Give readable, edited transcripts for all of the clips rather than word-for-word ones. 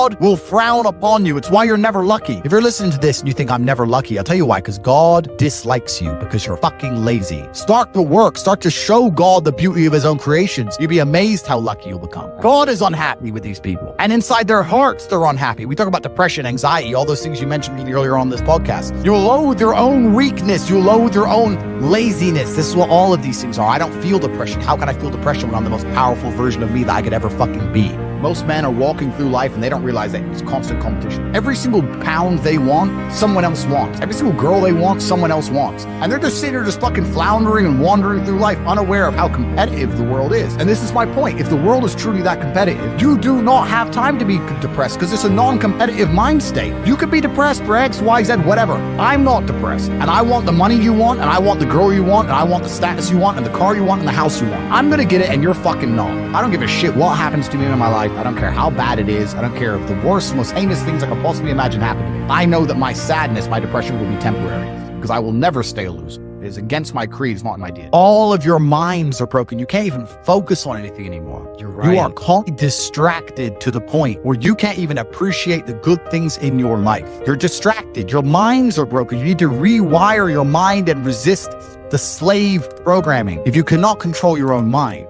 God will frown upon you. It's why you're never lucky. If you're listening to this and you think I'm never lucky, I'll tell you why, because God dislikes you because you're fucking lazy. Start to work. Start to show God the beauty of his own creations. You'll be amazed how lucky you'll become. God is unhappy with these people. And inside their hearts, they're unhappy. We talk about depression, anxiety, all those things you mentioned to me earlier on this podcast. You'll loathe your own weakness. You'll loathe your own laziness. This is what all of these things are. I don't feel depression. How can I feel depression when I'm the most powerful version of me that I could ever fucking be? Most men are walking through life and they don't realize that it's constant competition. Every single pound they want, someone else wants. Every single girl they want, someone else wants. And they're just sitting there just fucking floundering and wandering through life unaware of how competitive the world is. And this is my point. If the world is truly that competitive, you do not have time to be depressed because it's a non-competitive mind state. You could be depressed for X, Y, Z, whatever. I'm not depressed. And I want the money you want, and I want the girl you want, and I want the status you want, and the car you want, and the house you want. I'm gonna get it and you're fucking not. I don't give a shit what happens to me in my life. I don't care how bad it is. I don't care if the worst, most heinous things I could possibly imagine happen to me. I know that my sadness, my depression will be temporary because I will never stay a loser. It is against my creed. It's not in my DNA. All of your minds are broken. You can't even focus on anything anymore. You're right. You are constantly distracted to the point where you can't even appreciate the good things in your life. You're distracted. Your minds are broken. You need to rewire your mind and resist the slave programming. If you cannot control your own mind,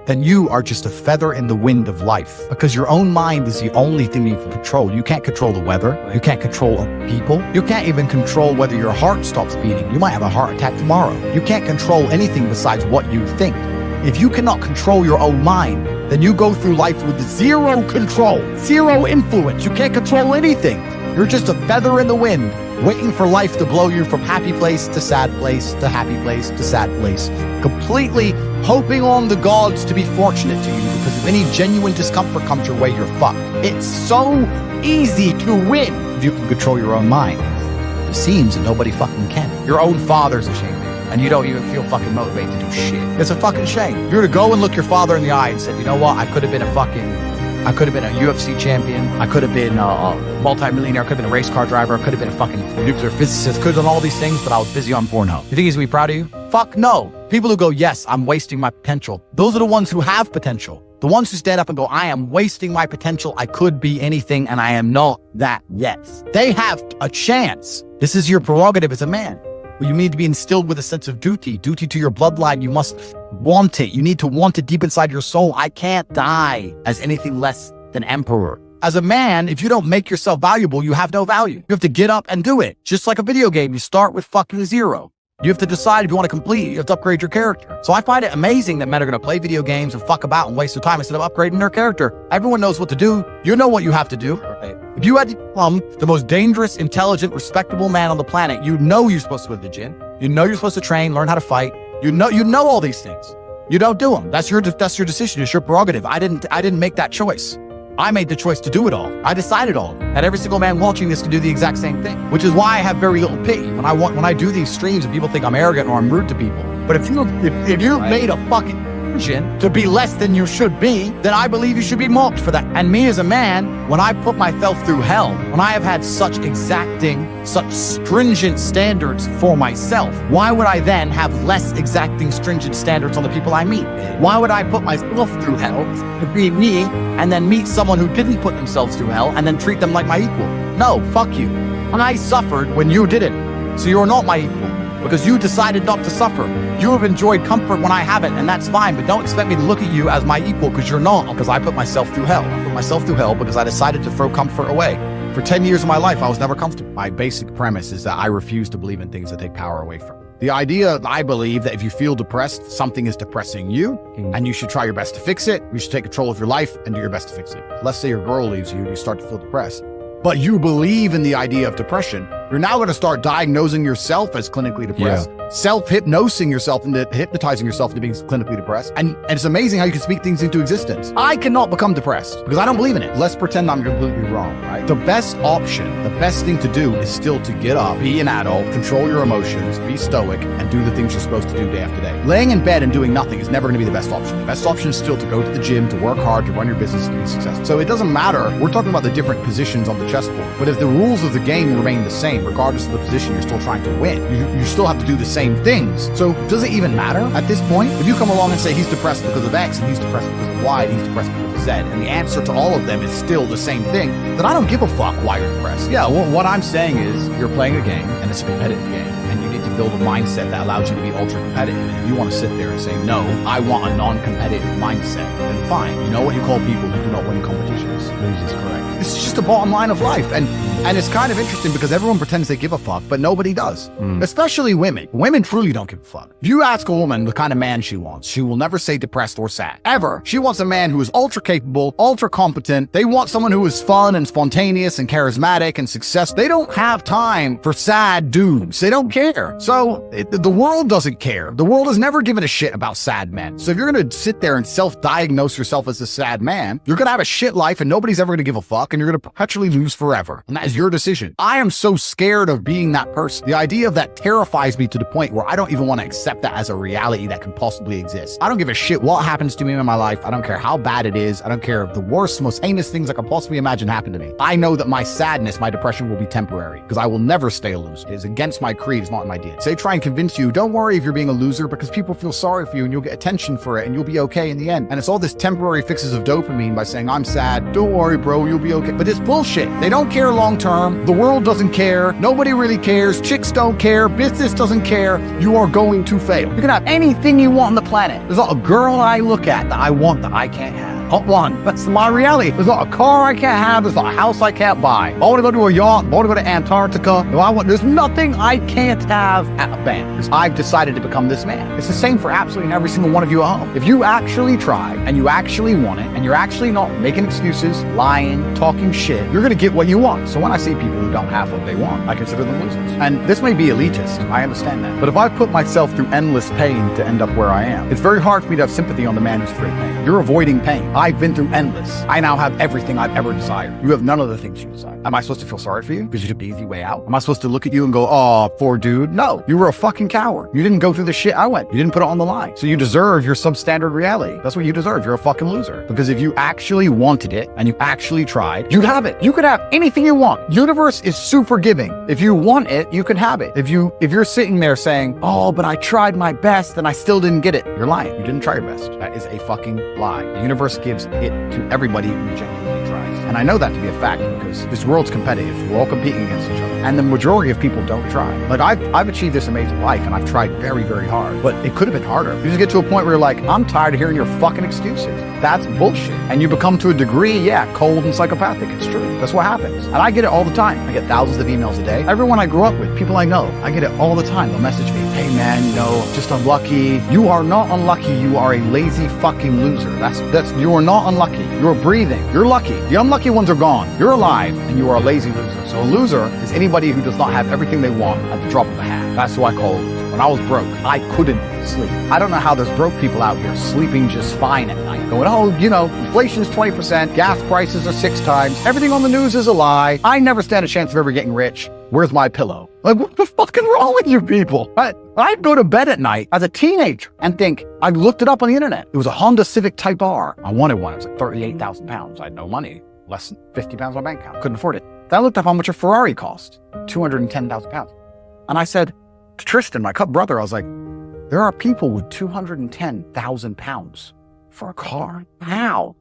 then you are just a feather in the wind of life, because your own mind is the only thing you can control. You can't control the weather. You can't control people. You can't even control whether your heart stops beating. You might have a heart attack tomorrow. You can't control anything besides what you think. If you cannot control your own mind, then you go through life with zero control, zero influence. You can't control anything. You're just a feather in the wind, waiting for life to blow you from happy place to sad place to happy place to sad place, completely hoping on the gods to be fortunate to you, because if any genuine discomfort comes your way, you're fucked. It's so easy to win if you can control your own mind. It seems that nobody fucking can. Your own father's ashamed of you, and you don't even feel fucking motivated to do shit. It's a fucking shame. You're to go and look your father in the eye and say, you know what, I could have been a UFC champion. I could have been a multi-millionaire. I could have been a race car driver. I could have been a fucking nuclear physicist. Could have done all these things, but I was busy on Pornhub. You think he's gonna be proud of you? Fuck no. People who go, yes, I'm wasting my potential. Those are the ones who have potential. The ones who stand up and go, I am wasting my potential. I could be anything and I am not that yet. They have a chance. This is your prerogative as a man. But you need to be instilled with a sense of duty to your bloodline. You must want it. You need to want it deep inside your soul. I can't die as anything less than emperor. As a man, if you don't make yourself valuable, you have no value. You have to get up and do it. Just like a video game, you start with fucking zero. You have to decide if you want to complete it. You have to upgrade your character. So I find it amazing that men are going to play video games and fuck about and waste their time instead of upgrading their character. Everyone knows what to do. You know what you have to do. Right. If you had to become the most dangerous, intelligent, respectable man on the planet, you know you're supposed to go to the gym. You know you're supposed to train, learn how to fight. You know all these things. You don't do them. That's your decision. It's your prerogative. I didn't make that choice. I made the choice to do it all. I decided all. And every single man watching this can do the exact same thing, which is why I have very little pity when I do these streams and people think I'm arrogant or I'm rude to people. But if you made a fucking decision to be less than you should be, then I believe you should be mocked for that. And me as a man, when I put myself through hell, when I have had such exacting, such stringent standards for myself, why would I then have less exacting, stringent standards on the people I meet? Why would I put myself through hell to be me and then meet someone who didn't put themselves through hell and then treat them like my equal? No, fuck you. I suffered when you didn't. So you're not my equal because you decided not to suffer. You have enjoyed comfort when I haven't, and that's fine, but don't expect me to look at you as my equal because you're not, because I put myself through hell. I put myself through hell because I decided to throw comfort away. For 10 years of my life, I was never comfortable. My basic premise is that I refuse to believe in things that take power away from me. The idea, I believe, that if you feel depressed, something is depressing you, and you should try your best to fix it. You should take control of your life and do your best to fix it. Let's say your girl leaves you and you start to feel depressed, but you believe in the idea of depression. You're now going to start diagnosing yourself as clinically depressed, self-hypnosing yourself into hypnotizing yourself into being clinically depressed. And it's amazing how you can speak things into existence. I cannot become depressed because I don't believe in it. Let's pretend I'm completely wrong, right? The best option, the best thing to do is still to get up, be an adult, control your emotions, be stoic, and do the things you're supposed to do day after day. Laying in bed and doing nothing is never going to be the best option. The best option is still to go to the gym, to work hard, to run your business, to be successful. So it doesn't matter. We're talking about the different positions on the chessboard. But if the rules of the game remain the same, regardless of the position you're still trying to win, you still have to do the same same things. So does it even matter at this point? If you come along and say he's depressed because of X, and he's depressed because of Y, and he's depressed because of Z, and the answer to all of them is still the same thing, then I don't give a fuck why you're depressed. Yeah, well, what I'm saying is you're playing a game, and it's a competitive game, and you need to build a mindset that allows you to be ultra competitive. And if you want to sit there and say, no, I want a non-competitive mindset, then fine. You know what you call people who do not win competitions? Losers, correct. This is just the bottom line of life. And it's kind of interesting because everyone pretends they give a fuck, but nobody does. Especially women. Women truly don't give a fuck. If you ask a woman the kind of man she wants, she will never say depressed or sad. Ever. She wants a man who is ultra capable, ultra competent. They want someone who is fun and spontaneous and charismatic and successful. They don't have time for sad dudes. They don't care. So the world doesn't care. The world has never given a shit about sad men. So if you're going to sit there and self-diagnose yourself as a sad man, you're going to have a shit life and nobody's ever going to give a fuck, and you're going to perpetually lose forever. And that is your decision. I am so scared of being that person. The idea of that terrifies me to the point where I don't even want to accept that as a reality that can possibly exist. I don't give a shit what happens to me in my life. I don't care how bad it is. I don't care if the worst, most heinous things I can possibly imagine happen to me. I know that my sadness, my depression will be temporary because I will never stay a loser. It is against my creed. It's not in my DNA. They try and convince you, don't worry if you're being a loser because people feel sorry for you and you'll get attention for it and you'll be okay in the end. And it's all this temporary fixes of dopamine by saying, I'm sad. Don't worry, bro. You'll be okay. But it's bullshit. They don't care long term. The world doesn't care. Nobody really cares. Chicks don't care. Business doesn't care. You are going to fail. You can have anything you want on the planet. There's not a girl I look at that I want that I can't have. Not one. That's my reality. There's not a car I can't have. There's not a house I can't buy. I want to go to a yacht. I want to go to Antarctica. There's nothing I can't have at a band because I've decided to become this man. It's the same for absolutely every single one of you at home. If you actually try and you actually want it and you're actually not making excuses, lying, talking shit, you're going to get what you want. So when I see people who don't have what they want, I consider them losers. And this may be elitist. I understand that. But if I put myself through endless pain to end up where I am, it's very hard for me to have sympathy on the man who's free pain. You're avoiding pain. I've been through endless. I now have everything I've ever desired. You have none of the things you desire. Am I supposed to feel sorry for you because you took the easy way out? Am I supposed to look at you and go, oh, poor dude? No, you were a fucking coward. You didn't go through the shit I went. You didn't put it on the line. So you deserve your substandard reality. That's what you deserve. You're a fucking loser. Because if you actually wanted it and you actually tried, you'd have it. You could have anything you want. Universe is super giving. If you want it, you can have it. If you're sitting there saying, oh, but I tried my best and I still didn't get it, you're lying. You didn't try your best. That is a fucking lie. The universe gives it to everybody who genuinely tries. And I know that to be a fact because this world's competitive. We're all competing against each other. And the majority of people don't try. Like I've achieved this amazing life and I've tried very, very hard, but it could have been harder. You just get to a point where you're like, I'm tired of hearing your fucking excuses. That's bullshit. And you become to a degree, yeah, cold and psychopathic. It's true. That's what happens. And I get it all the time. I get thousands of emails a day. Everyone I grew up with, people I know, I get it all the time. They'll message me, hey man, just unlucky. You are not unlucky. You are a lazy fucking loser. You are not unlucky. You're breathing. You're lucky. The unlucky ones are gone. You're alive and you are a lazy loser. So a loser is anybody who does not have everything they want at the drop of a hat. That's who I call a loser. When I was broke, I couldn't sleep. I don't know how there's broke people out here sleeping just fine at night. Going, inflation's 20%, gas prices are 6 times, everything on the news is a lie. I never stand a chance of ever getting rich. Where's my pillow? Like, what the fucking wrong with you people? I'd go to bed at night as a teenager and think, I looked it up on the internet. It was a Honda Civic Type R. I wanted one. It was like 38,000 pounds. I had no money, less than 50 pounds on my bank account. Couldn't afford it. Then I looked up how much a Ferrari cost, 210,000 pounds. And I said to Tristan, my brother, I was like, there are people with 210,000 pounds for a car. How?